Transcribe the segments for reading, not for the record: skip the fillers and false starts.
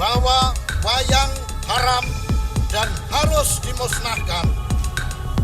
bahwa wayang haram dan harus dimusnahkan,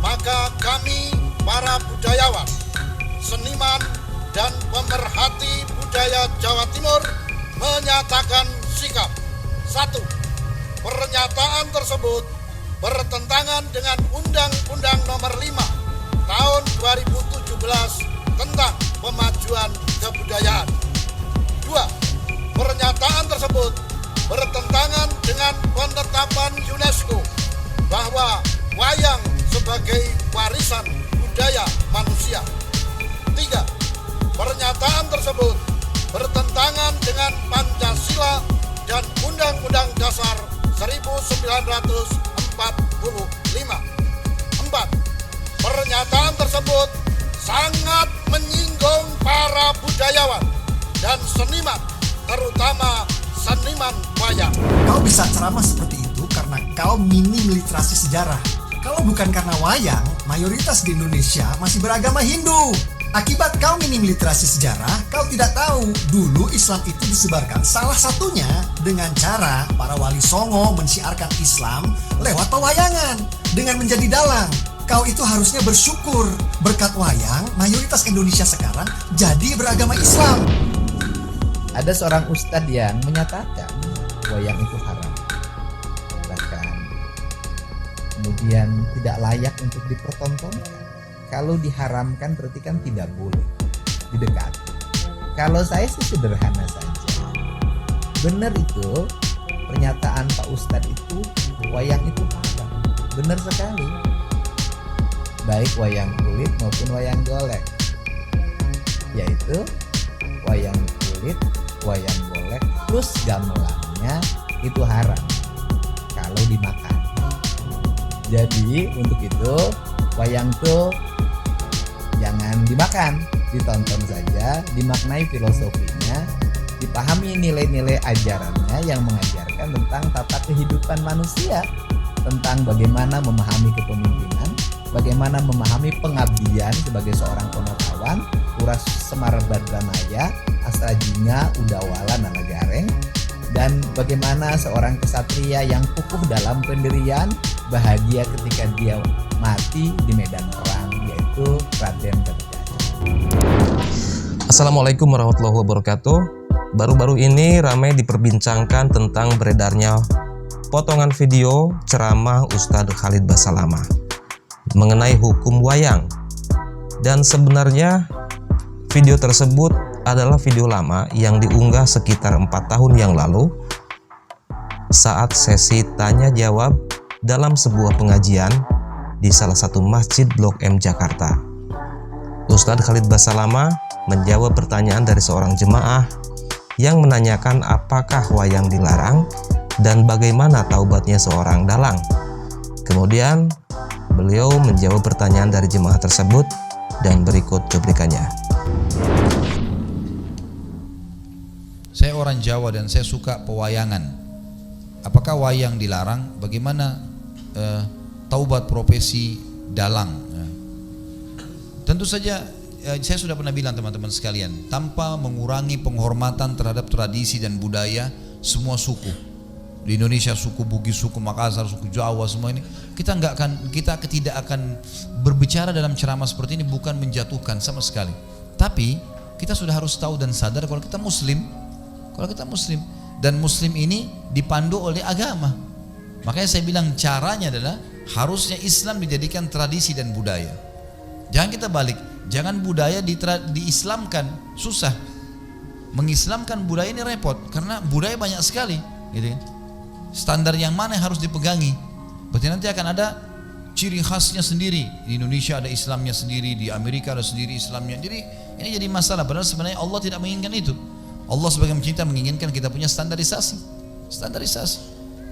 maka kami para budayawan, seniman, dan pemerhati budaya Jawa Timur menyatakan sikap. 1. Pernyataan tersebut bertentangan dengan Undang-Undang Nomor 5 Tahun 2017 tentang Pemajuan Kebudayaan. 2. Pernyataan tersebut bertentangan dengan penetapan UNESCO bahwa wayang sebagai warisan budaya manusia. 3. Pernyataan tersebut bertentangan dengan Pancasila dan Undang-Undang Dasar 1945. 4. Pernyataan tersebut sangat menyinggung para budayawan dan seniman, terutama seniman wayang. Kau bisa ceramah seperti itu karena kau minim literasi sejarah. Kalau bukan karena wayang, mayoritas di Indonesia masih beragama Hindu. Akibat kau minim literasi sejarah, kau tidak tahu dulu Islam itu disebarkan salah satunya dengan cara para wali songo mensiarkan Islam lewat pewayangan dengan menjadi dalang. Kau itu harusnya bersyukur berkat wayang mayoritas Indonesia sekarang jadi beragama Islam. Ada seorang ustadz yang menyatakan wayang itu haram, bahkan kemudian tidak layak untuk dipertontonkan. Kalau diharamkan berarti kan tidak boleh didekati. Kalau saya sih sederhana saja. Benar itu pernyataan Pak Ustadz itu, wayang itu haram. Benar sekali. Baik wayang kulit maupun wayang golek. Yaitu wayang kulit, wayang golek plus gamelannya itu haram kalau dimakan. Jadi untuk itu wayang tuh jangan dimakan, ditonton saja, dimaknai filosofinya, dipahami nilai-nilai ajarannya yang mengajarkan tentang tata kehidupan manusia, tentang bagaimana memahami kepemimpinan, bagaimana memahami pengabdian sebagai seorang ponokawan, uras semar badranaya, astrajinga udawala nanagareng, dan bagaimana seorang kesatria yang kukuh dalam pendirian, bahagia ketika dia mati di medan perang, yaitu Raden Gatotkaca. Assalamualaikum warahmatullahi wabarakatuh. Baru-baru ini ramai diperbincangkan tentang beredarnya potongan video ceramah Ustadz Khalid Basalamah mengenai hukum wayang. Dan sebenarnya video tersebut adalah video lama yang diunggah sekitar 4 tahun yang lalu saat sesi tanya jawab dalam sebuah pengajian di salah satu masjid Blok M Jakarta. Ustadz Khalid Basalamah menjawab pertanyaan dari seorang jemaah yang menanyakan apakah wayang dilarang dan bagaimana taubatnya seorang dalang. Kemudian beliau menjawab pertanyaan dari jemaah tersebut dan berikut cuplikannya. Saya orang Jawa dan saya suka pewayangan. Apakah wayang dilarang? Bagaimana taubat profesi dalang? Tentu saja saya sudah pernah bilang teman-teman sekalian, tanpa mengurangi penghormatan terhadap tradisi dan budaya semua suku di Indonesia, suku Bugis, suku Makassar, suku Jawa, semua ini kita tidak akan berbicara dalam ceramah seperti ini bukan menjatuhkan sama sekali. Tapi kita sudah harus tahu dan sadar kalau kita Muslim, dan Muslim ini dipandu oleh agama. Makanya saya bilang caranya adalah harusnya Islam dijadikan tradisi dan budaya. Jangan kita balik, jangan budaya diislamkan, susah. Mengislamkan budaya ini repot karena budaya banyak sekali, gitu kan. Standar yang mana yang harus dipegangi? Berarti nanti akan ada ciri khasnya sendiri. Di Indonesia ada Islamnya sendiri, di Amerika ada sendiri Islamnya. Jadi ini jadi masalah. Padahal sebenarnya Allah tidak menginginkan itu. Allah sebagai pencinta menginginkan kita punya standarisasi.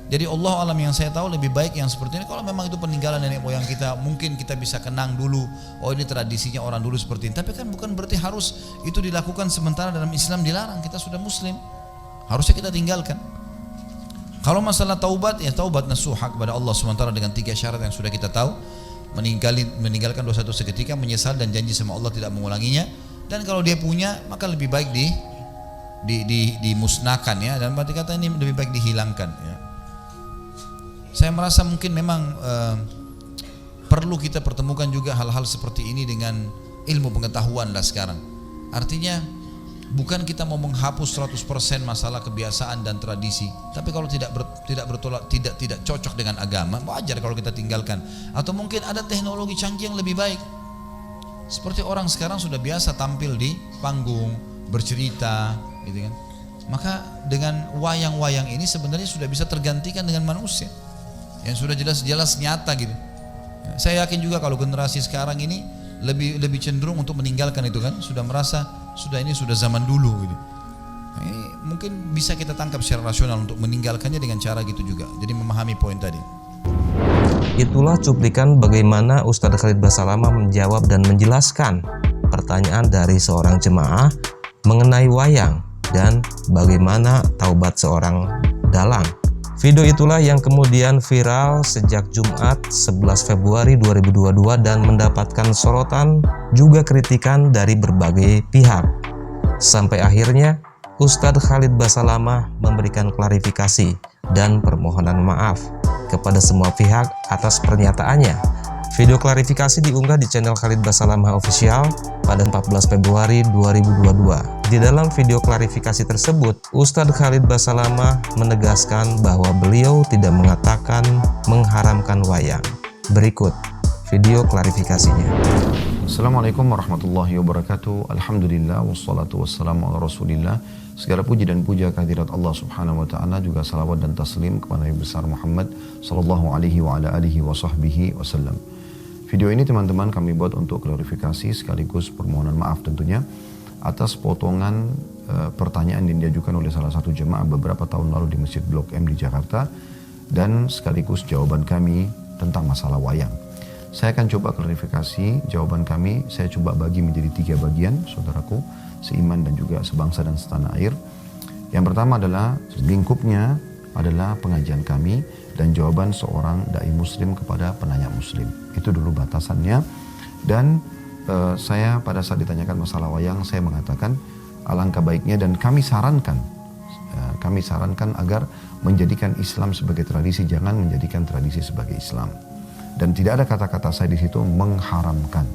Jadi Allah alam yang saya tahu lebih baik yang seperti ini. Kalau memang itu peninggalan nenek moyang kita, mungkin kita bisa kenang dulu. Oh ini tradisinya orang dulu seperti ini. Tapi kan bukan berarti harus itu dilakukan sementara dalam Islam dilarang. Kita sudah Muslim, harusnya kita tinggalkan. Kalau masalah taubat, ya taubat nasuha kepada Allah SWT dengan 3 syarat yang sudah kita tahu. Meninggalkan dosa itu seketika, menyesal dan janji sama Allah tidak mengulanginya. Dan kalau dia punya, maka lebih baik dimusnahkan ya, dan berarti kata ini lebih baik dihilangkan ya. Saya merasa mungkin memang perlu kita pertemukan juga hal-hal seperti ini dengan ilmu pengetahuan lah sekarang. Artinya bukan kita mau menghapus 100% masalah kebiasaan dan tradisi, tapi kalau tidak cocok dengan agama, wajar kalau kita tinggalkan. Atau mungkin ada teknologi canggih yang lebih baik. Seperti orang sekarang sudah biasa tampil di panggung, bercerita, gitu kan. Maka dengan wayang-wayang ini sebenarnya sudah bisa tergantikan dengan manusia yang sudah jelas-jelas nyata gitu. Saya yakin juga kalau generasi sekarang ini lebih cenderung untuk meninggalkan itu kan, sudah merasa ini sudah zaman dulu gitu. Nah, ini mungkin bisa kita tangkap secara rasional untuk meninggalkannya dengan cara gitu juga. Jadi memahami poin tadi. Itulah cuplikan bagaimana Ustadz Khalid Basalamah menjawab dan menjelaskan pertanyaan dari seorang jemaah mengenai wayang dan bagaimana taubat seorang dalang. Video itulah yang kemudian viral sejak Jumat 11 Februari 2022 dan mendapatkan sorotan juga kritikan dari berbagai pihak. Sampai akhirnya Ustadz Khalid Basalamah memberikan klarifikasi dan permohonan maaf kepada semua pihak atas pernyataannya. Video klarifikasi diunggah di channel Khalid Basalamah Official pada 14 Februari 2022. Di dalam video klarifikasi tersebut, Ustadz Khalid Basalamah menegaskan bahwa beliau tidak mengatakan mengharamkan wayang. Berikut video klarifikasinya. Assalamualaikum warahmatullahi wabarakatuh. Alhamdulillah wassalatu wassalamu ala rasulillah. Segala puji dan puja kehadirat Allah subhanahu wa ta'ala, juga salawat dan taslim kepada Nabi besar Muhammad sallallahu alaihi wa ala alihi wa sahbihi wasallam. Video ini teman-teman kami buat untuk klarifikasi sekaligus permohonan maaf tentunya atas potongan pertanyaan yang diajukan oleh salah satu jemaah beberapa tahun lalu di Masjid Blok M di Jakarta, dan sekaligus jawaban kami tentang masalah wayang. Saya akan coba klarifikasi jawaban kami, saya coba bagi menjadi 3 bagian, saudaraku, seiman dan juga sebangsa dan setanah air. Yang pertama adalah lingkupnya adalah pengajian kami dan jawaban seorang dai muslim kepada penanya muslim. Itu dulu batasannya. Dan saya pada saat ditanyakan masalah wayang, saya mengatakan alangkah baiknya dan kami sarankan agar menjadikan Islam sebagai tradisi, jangan menjadikan tradisi sebagai Islam. Dan tidak ada kata-kata saya di situ mengharamkan.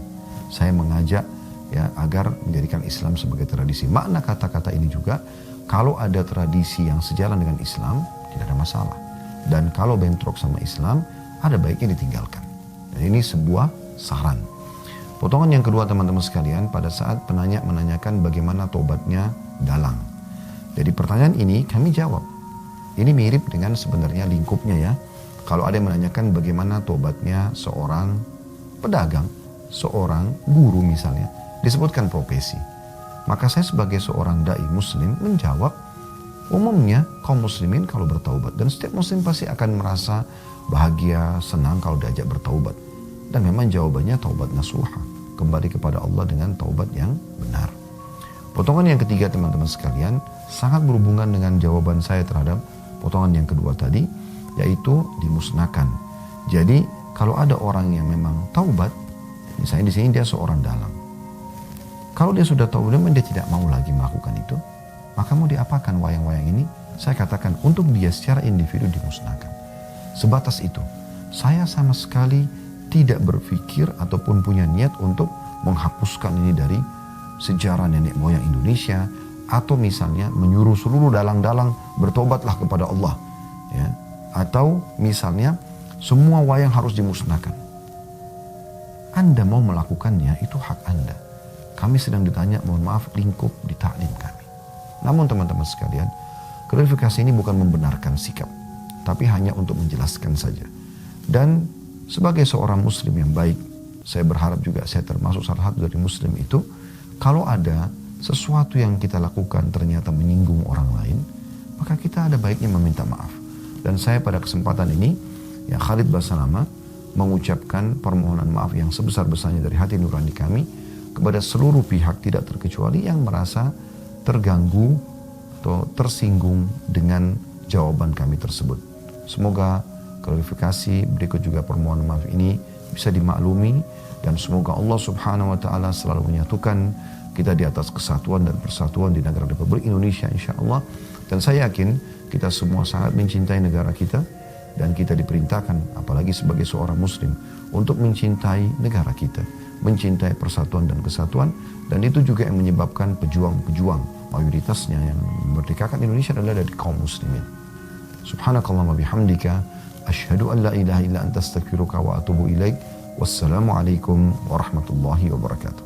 Saya mengajak ya agar menjadikan Islam sebagai tradisi. Makna kata-kata ini juga, kalau ada tradisi yang sejalan dengan Islam tidak ada masalah, dan kalau bentrok sama Islam ada baiknya ditinggalkan. Dan ini sebuah saran. Potongan yang kedua teman-teman sekalian, pada saat penanya menanyakan bagaimana tobatnya dalang. Jadi pertanyaan ini kami jawab. Ini mirip dengan sebenarnya lingkupnya ya. Kalau ada yang menanyakan bagaimana tobatnya seorang pedagang, seorang guru misalnya, disebutkan profesi. Maka saya sebagai seorang dai muslim menjawab, umumnya kaum muslimin kalau bertaubat, dan setiap muslim pasti akan merasa bahagia, senang kalau diajak bertaubat. Dan memang jawabannya taubat nasuha, kembali kepada Allah dengan taubat yang benar. Potongan yang ketiga teman-teman sekalian sangat berhubungan dengan jawaban saya terhadap potongan yang kedua tadi, yaitu dimusnahkan. Jadi kalau ada orang yang memang taubat, misalnya di sini dia seorang dalang, kalau dia sudah tahu memang dia tidak mau lagi melakukan itu, maka mau diapakan wayang-wayang ini? Saya katakan untuk dia secara individu dimusnahkan. Sebatas itu. Saya sama sekali tidak berpikir ataupun punya niat untuk menghapuskan ini dari sejarah nenek moyang Indonesia, atau misalnya menyuruh seluruh dalang-dalang bertobatlah kepada Allah, ya. Atau misalnya semua wayang harus dimusnahkan. Anda mau melakukannya, itu hak Anda. Kami sedang ditanya, mohon maaf, lingkup di taklim kami. Namun teman-teman sekalian, klarifikasi ini bukan membenarkan sikap, tapi hanya untuk menjelaskan saja. Dan sebagai seorang muslim yang baik, saya berharap juga saya termasuk salah satu dari muslim itu, kalau ada sesuatu yang kita lakukan ternyata menyinggung orang lain, maka kita ada baiknya meminta maaf. Dan saya pada kesempatan ini, ya Khalid Basalamah mengucapkan permohonan maaf yang sebesar-besarnya dari hati nurani kami kepada seluruh pihak tidak terkecuali yang merasa terganggu atau tersinggung dengan jawaban kami tersebut. Semoga klarifikasi berikut juga permohonan maaf ini bisa dimaklumi, dan semoga Allah subhanahu wa ta'ala selalu menyatukan kita di atas kesatuan dan persatuan di negara Republik Indonesia insya Allah. Dan saya yakin kita semua sangat mencintai negara kita, dan kita diperintahkan apalagi sebagai seorang muslim untuk mencintai negara kita, mencintai persatuan dan kesatuan. Dan itu juga yang menyebabkan pejuang-pejuang mayoritasnya yang memerdekakan Indonesia adalah dari kaum muslimin. Subhanakallahumma bihamdika asyhadu an la ilaha illa anta astaghfiruka wa atubu ilaik. Wassalamualaikum warahmatullahi wabarakatuh.